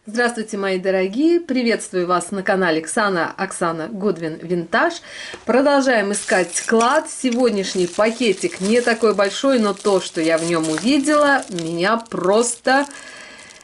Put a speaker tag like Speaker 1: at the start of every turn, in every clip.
Speaker 1: Здравствуйте, мои дорогие! Приветствую вас на канале Оксана Гудвин Винтаж. Продолжаем искать клад. Сегодняшний пакетик не такой большой, но то, что я в нем увидела, меня просто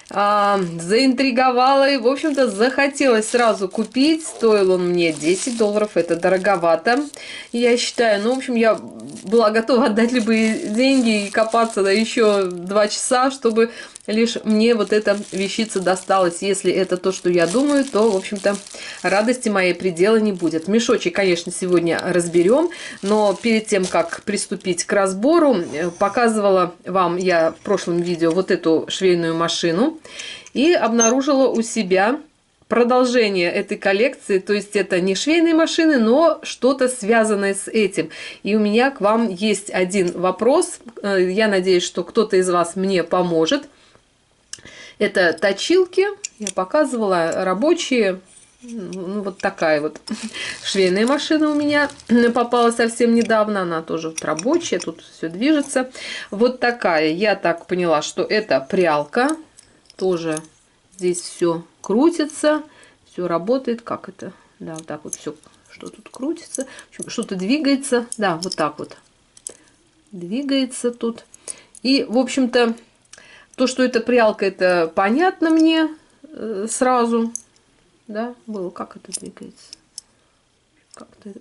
Speaker 1: заинтриговало и, в общем-то, захотелось сразу купить. Стоил он мне $10, это дороговато, я считаю. Ну, в общем, я была готова отдать любые деньги и копаться еще 2 часа, чтобы лишь мне вот эта вещица досталась. Если это то, что я думаю, то, в общем-то, радости моей предела не будет. Мешочек, конечно, сегодня разберем, но перед тем, как приступить к разбору, показывала вам я в прошлом видео вот эту швейную машину и обнаружила у себя продолжение этой коллекции, то есть это не швейные машины, но что-то связанное с этим. И у меня к вам есть один вопрос. Я надеюсь, что кто-то из вас мне поможет. Это точилки, я показывала, рабочие. Ну, вот такая вот швейная машина у меня попала совсем недавно. Она тоже вот рабочая, тут все движется. Вот такая, я так поняла, что это прялка. Тоже здесь все крутится, все работает. Как это? Да, вот так вот все, что тут крутится. Что-то двигается. Да, вот так вот двигается тут. И, в общем-то, то, что это прялка, это понятно мне сразу. Да, было. Как это двигается?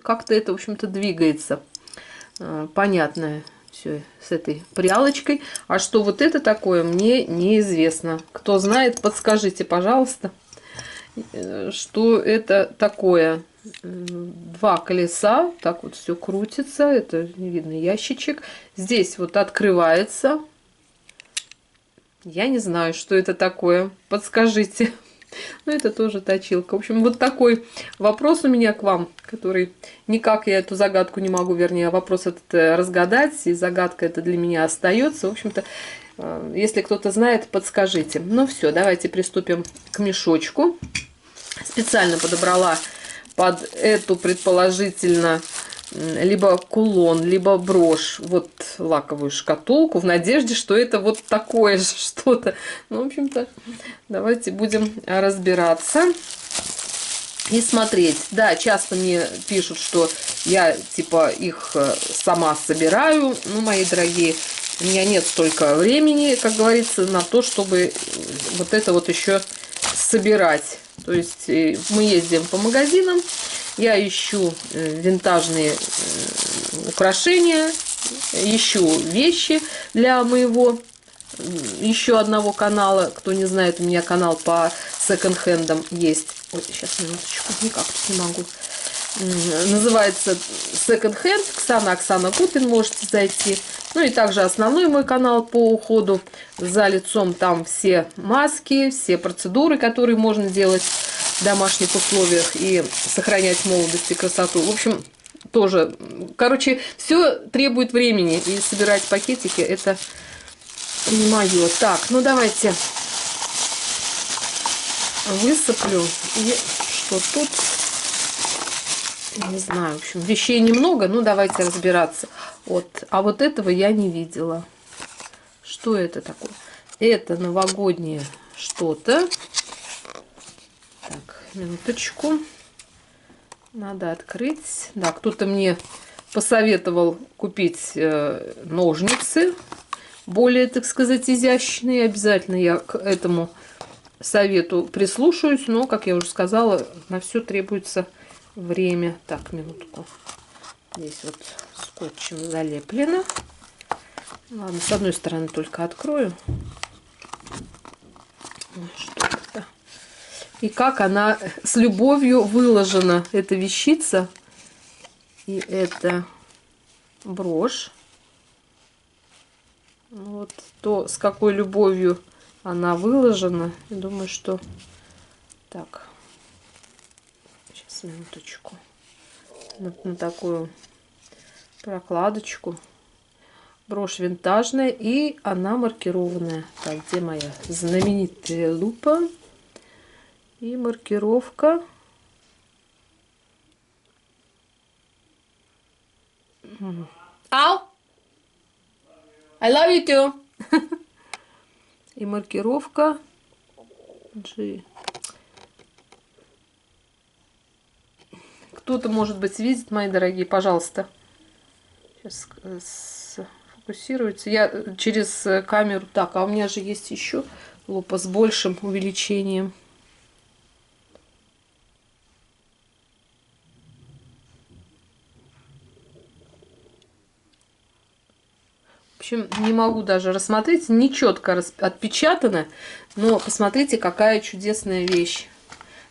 Speaker 1: Как-то это, в общем-то, двигается. Понятное все с этой прялочкой. А что вот это такое, мне неизвестно. Кто знает, подскажите, пожалуйста, что это такое. 2 колеса, так вот все крутится. Это не видно ящичек. Здесь вот открывается. Я не знаю, что это такое. Подскажите. Ну, это тоже точилка. В общем, вот такой вопрос у меня к вам, который никак я эту загадку не могу, вернее, вопрос этот разгадать, и загадка это для меня остается. В общем-то, если кто-то знает, подскажите. Ну, все, давайте приступим к мешочку. Специально подобрала под эту, предположительно, либо кулон, либо брошь, вот лаковую шкатулку, в надежде, что это вот такое же что-то. Ну, в общем-то, давайте будем разбираться и смотреть. Да, часто мне пишут, что я, типа, их сама собираю. Ну, мои дорогие, у меня нет столько времени, как говорится, на то, чтобы вот это вот еще собирать. То есть мы ездим по магазинам, я ищу винтажные украшения, ищу вещи для моего еще одного канала. Кто не знает, у меня канал по секонд-хендам есть. Ой, сейчас, минуточку, никак не могу. Называется Second Hand, Оксана Гудвин, можете зайти. Ну и также основной мой канал по уходу за лицом. Там все маски, все процедуры, которые можно делать в домашних условиях и сохранять молодость и красоту. В общем, тоже, короче, все требует времени. И собирать пакетики это не мое. Так, ну давайте высыплю. И что тут? Не знаю, в общем, вещей немного, ну давайте разбираться. Вот. А вот этого я не видела. Что это такое? Это новогоднее что-то. Так, минуточку. Надо открыть. Да, кто-то мне посоветовал купить ножницы. Более, так сказать, изящные. Обязательно я к этому совету прислушаюсь. Но, как я уже сказала, на все требуется время. Так, минутку. Здесь вот скотчем залеплено. Ладно, с одной стороны только открою. Что это? И как она с любовью выложена, эта вещица. И это брошь. Вот то, с какой любовью она выложена. Я думаю, что... Так. Сейчас, минуточку. На такую прокладочку. Брошь винтажная, и она маркированная. Так, где моя знаменитая лупа? И маркировка. Ау! I love you too! И маркировка G. кто-то, может быть, видит, мои дорогие, пожалуйста. Сейчас фокусируется. Я через камеру. Так, а у меня же есть еще лупа с большим увеличением. В общем, не могу даже рассмотреть, не четко отпечатано, но посмотрите, какая чудесная вещь.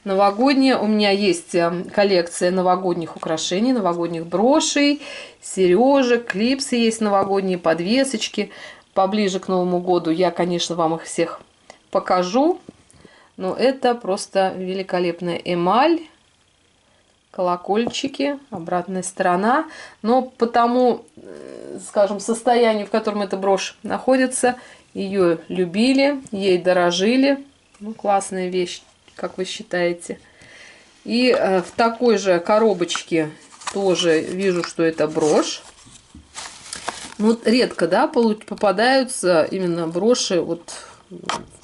Speaker 1: Новогодняя. У меня есть коллекция новогодних украшений, новогодних брошей, сережек, клипсы есть новогодние, подвесочки. Поближе к Новому году я, конечно, вам их всех покажу. Но это просто великолепная эмаль. Колокольчики, обратная сторона. Но по тому, скажем, состоянию, в котором эта брошь находится, ее любили, ей дорожили. Ну, классная вещь, как вы считаете. И в такой же коробочке тоже вижу, что это брошь. Ну, редко, да, попадаются именно броши вот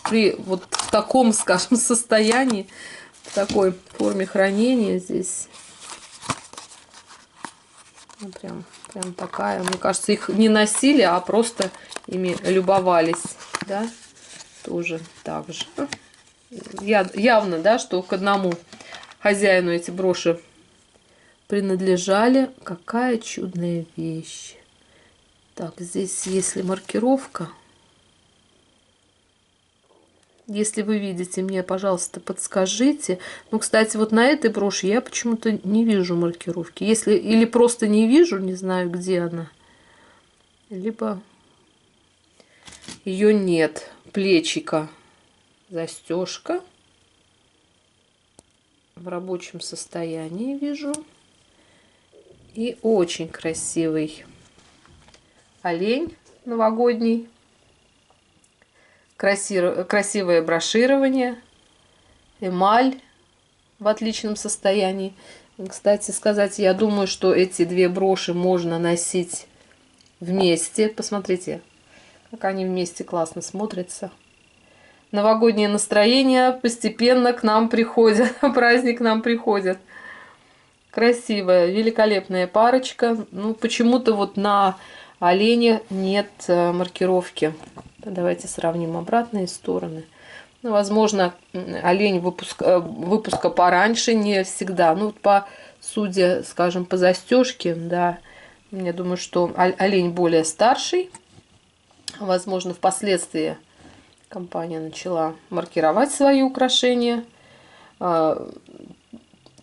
Speaker 1: при вот в таком, скажем, состоянии, в такой форме хранения здесь. Ну, прям такая. Мне кажется, их не носили, а просто ими любовались, да, тоже так же. Явно, да, что к одному хозяину эти броши принадлежали. Какая чудная вещь. Так, здесь если маркировка. Если вы видите, мне, пожалуйста, подскажите. Ну, кстати, вот на этой броши я почему-то не вижу маркировки. Если или просто не вижу, не знаю, где она. Либо ее нет. Плечика. Застежка. В рабочем состоянии вижу. И очень красивый олень новогодний. Красивое броширование, эмаль в отличном состоянии. Кстати сказать, я думаю, что эти две броши можно носить вместе. Посмотрите, как они вместе классно смотрятся. Новогоднее настроение постепенно к нам приходит, праздник к нам приходит. Красивая, великолепная парочка. Ну, почему-то вот на олене нет маркировки. Давайте сравним обратные стороны. Ну, возможно, олень выпуска пораньше, не всегда. Ну, судя, скажем, по застежке, да, я думаю, что олень более старший. Возможно, впоследствии компания начала маркировать свои украшения.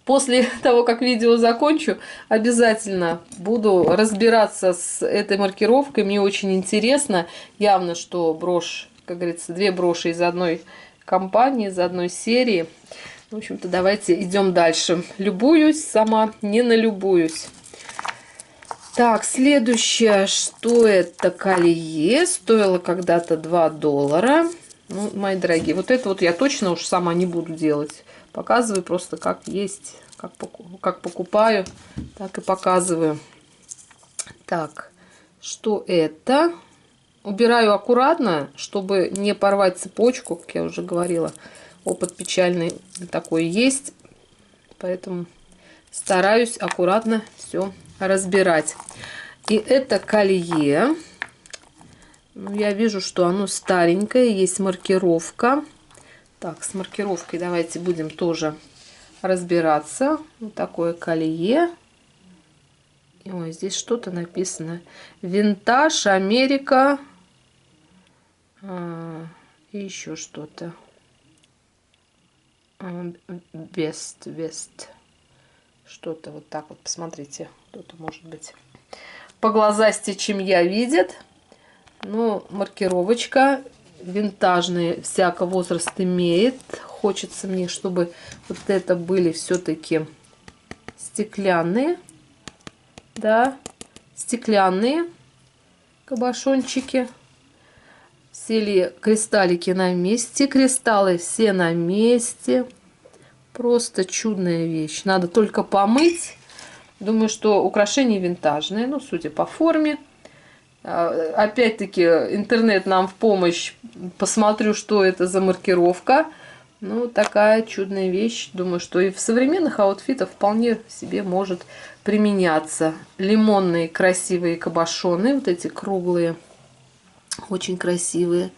Speaker 1: После того, как видео закончу, обязательно буду разбираться с этой маркировкой. Мне очень интересно. Явно, что брошь, как говорится, две броши из одной компании, из одной серии. В общем-то, давайте идем дальше. Любуюсь сама, не налюбуюсь. Так, следующее, что это? Колье. Стоило когда-то $2. Ну, мои дорогие, вот это вот я точно уж сама не буду делать. Показываю просто как есть, как покупаю, так и показываю. Так, что это? Убираю аккуратно, чтобы не порвать цепочку, как я уже говорила. Опыт печальный такой есть, поэтому стараюсь аккуратно все разбирать. И это колье. Ну, я вижу, что оно старенькое, есть маркировка. Так, с маркировкой давайте будем тоже разбираться. Вот такое колье. Ой, здесь что-то написано. Винтаж, Америка. И еще что-то. Вест. Что-то вот так вот, посмотрите. Кто-то, может быть, по глазасти, чем я, видит. Ну, маркировочка. Винтажные, всяко возраст имеет. Хочется мне, чтобы вот это были все-таки стеклянные, да, стеклянные кабошончики. Все ли кристаллики на месте? Кристаллы все на месте. Просто чудная вещь. Надо только помыть. Думаю, что украшения винтажные, ну, судя по форме. Опять-таки, интернет нам в помощь. Посмотрю, что это за маркировка. Ну, такая чудная вещь. Думаю, что и в современных аутфитах вполне себе может применяться. Лимонные красивые кабошоны, вот эти круглые, очень красивые.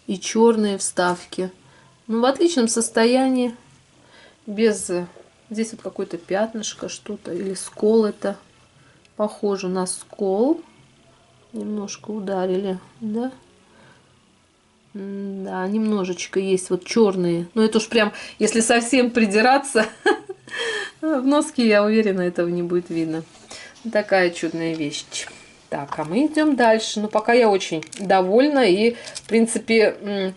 Speaker 1: И черные вставки. Ну, в отличном состоянии. Без... Здесь вот какое-то пятнышко, что-то. Или скол это. Похоже на скол. Немножко ударили, да? Да, немножечко есть вот черные. Но это уж прям, если совсем придираться, в носке, я уверена, этого не будет видно. Такая чудная вещь. Так, а мы идем дальше. Но пока я очень довольна. И, в принципе,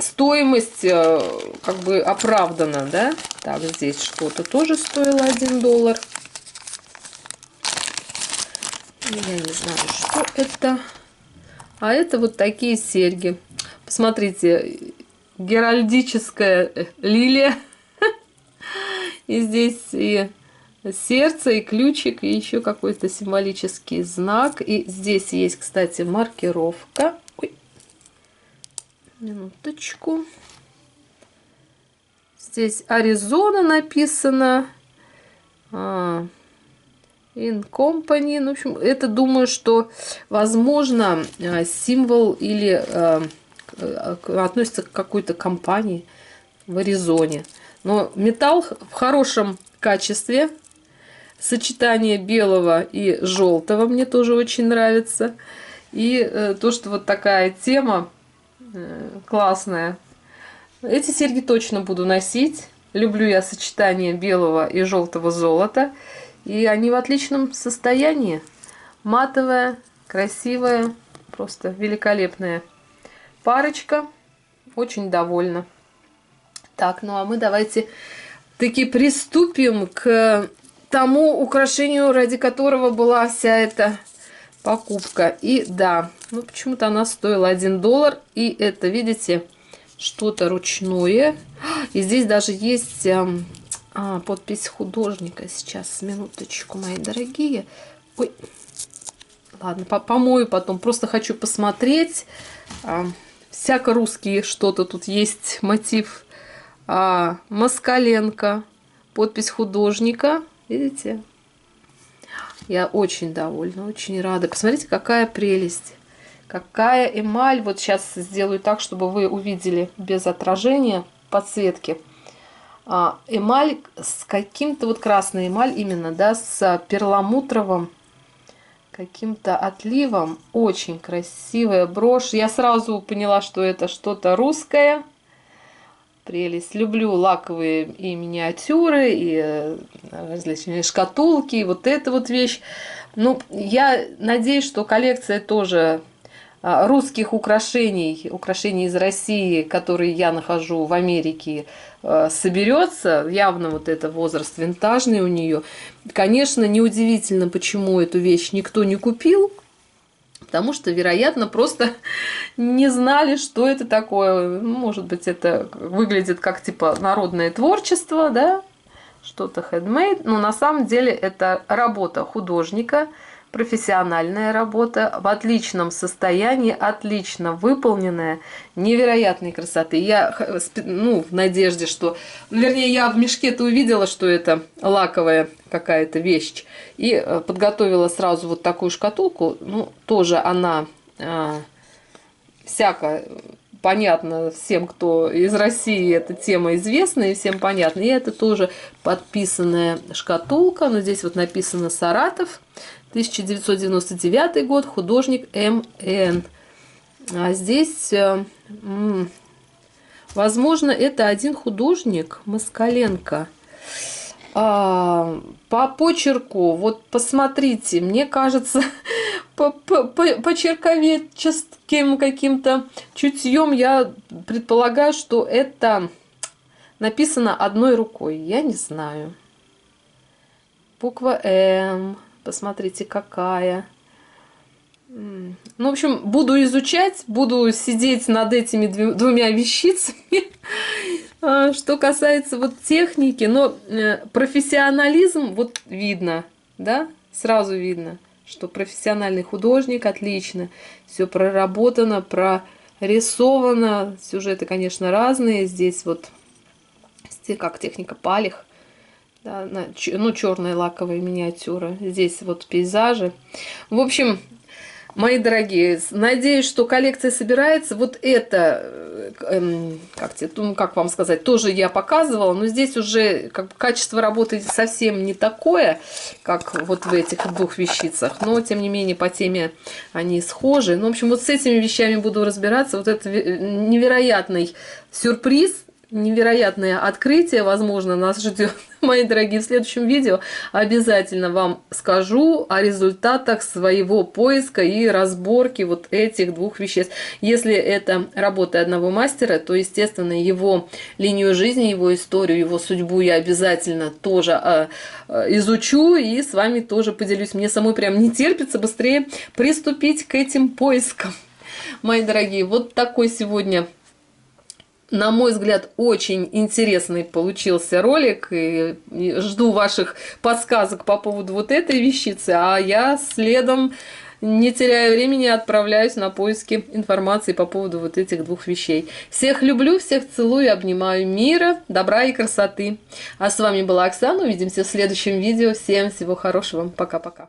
Speaker 1: стоимость как бы оправдана, да? Так, здесь что-то тоже стоило $1. Я не знаю, что это. А это вот такие серьги. Посмотрите, геральдическая лилия. И здесь и сердце, и ключик, и еще какой-то символический знак. И здесь есть, кстати, маркировка. Ой. Минуточку. Здесь Аризона написано. In Company. Ну, в общем, это, думаю, что, возможно, символ или относится к какой-то компании в Аризоне. Но металл в хорошем качестве. Сочетание белого и желтого мне тоже очень нравится. И то, что вот такая тема классная. Эти серьги точно буду носить. Люблю я сочетание белого и желтого золота. И они в отличном состоянии. Матовая, красивая, просто великолепная парочка. Очень довольна. Так, ну а мы давайте таки приступим к тому украшению, ради которого была вся эта покупка. И да, ну почему-то она стоила $1. И это, видите, что-то ручное. И здесь даже есть подпись художника. Сейчас, минуточку, мои дорогие. Ой, ладно, помою потом. Просто хочу посмотреть. Всяко русские что-то тут есть. Мотив Москаленко. Подпись художника. Видите? Я очень довольна, очень рада. Посмотрите, какая прелесть. Какая эмаль. Вот сейчас сделаю так, чтобы вы увидели без отражения подсветки. Эмаль с каким-то, вот красная эмаль именно, да, с перламутровым каким-то отливом. Очень красивая брошь. Я сразу поняла, что это что-то русское. Прелесть. Люблю лаковые и миниатюры, и различные шкатулки, и вот эта вот вещь. Ну, я надеюсь, что коллекция тоже русских украшений, украшений из России, которые я нахожу в Америке, соберется. Явно вот это возраст винтажный у нее. Конечно, неудивительно, почему эту вещь никто не купил. Потому что, вероятно, просто не знали, что это такое. Может быть, это выглядит как типа народное творчество, да, что-то handmade. Но на самом деле это работа художника, профессиональная работа, в отличном состоянии, отлично выполненная, невероятной красоты. Я, ну, в надежде, что... Вернее, я в мешке-то увидела, что это лаковая какая-то вещь. И подготовила сразу вот такую шкатулку. Ну, тоже она всяко понятно всем, кто из России, эта тема известна и всем понятна. И это тоже подписанная шкатулка. Но здесь вот написано «Саратов». 1999 год, художник М.Н. А здесь, возможно, это один художник, Москаленко. По почерку, вот посмотрите, мне кажется, по почерковедческим каким-то чутьем я предполагаю, что это написано одной рукой. Я не знаю. Буква М. Посмотрите, какая. Ну, в общем, буду изучать, буду сидеть над этими двумя вещицами. Что касается вот техники, но профессионализм вот видно, да, сразу видно, что профессиональный художник, отлично, все проработано, прорисовано, сюжеты, конечно, разные, здесь вот как техника палих. Да, ну, черная лаковая миниатюра. Здесь вот пейзажи. В общем, мои дорогие, надеюсь, что коллекция собирается. Вот это, как вам сказать, тоже я показывала, но здесь уже как бы качество работы совсем не такое, как вот в этих двух вещицах. Но, тем не менее, по теме они схожи. Ну, в общем, вот с этими вещами буду разбираться. Вот это невероятный сюрприз. Невероятное открытие, возможно, нас ждет, мои дорогие, в следующем видео. Обязательно вам скажу о результатах своего поиска и разборки вот этих двух веществ. Если это работа одного мастера, то, естественно, его линию жизни, его историю, его судьбу я обязательно тоже изучу и с вами тоже поделюсь. Мне самой прям не терпится быстрее приступить к этим поискам. Мои дорогие, вот такой сегодня, на мой взгляд, очень интересный получился ролик. И жду ваших подсказок по поводу вот этой вещицы. А я следом, не теряя времени, отправляюсь на поиски информации по поводу вот этих двух вещей. Всех люблю, всех целую, обнимаю. Мира, добра и красоты. А с вами была Оксана. Увидимся в следующем видео. Всем всего хорошего. Пока-пока.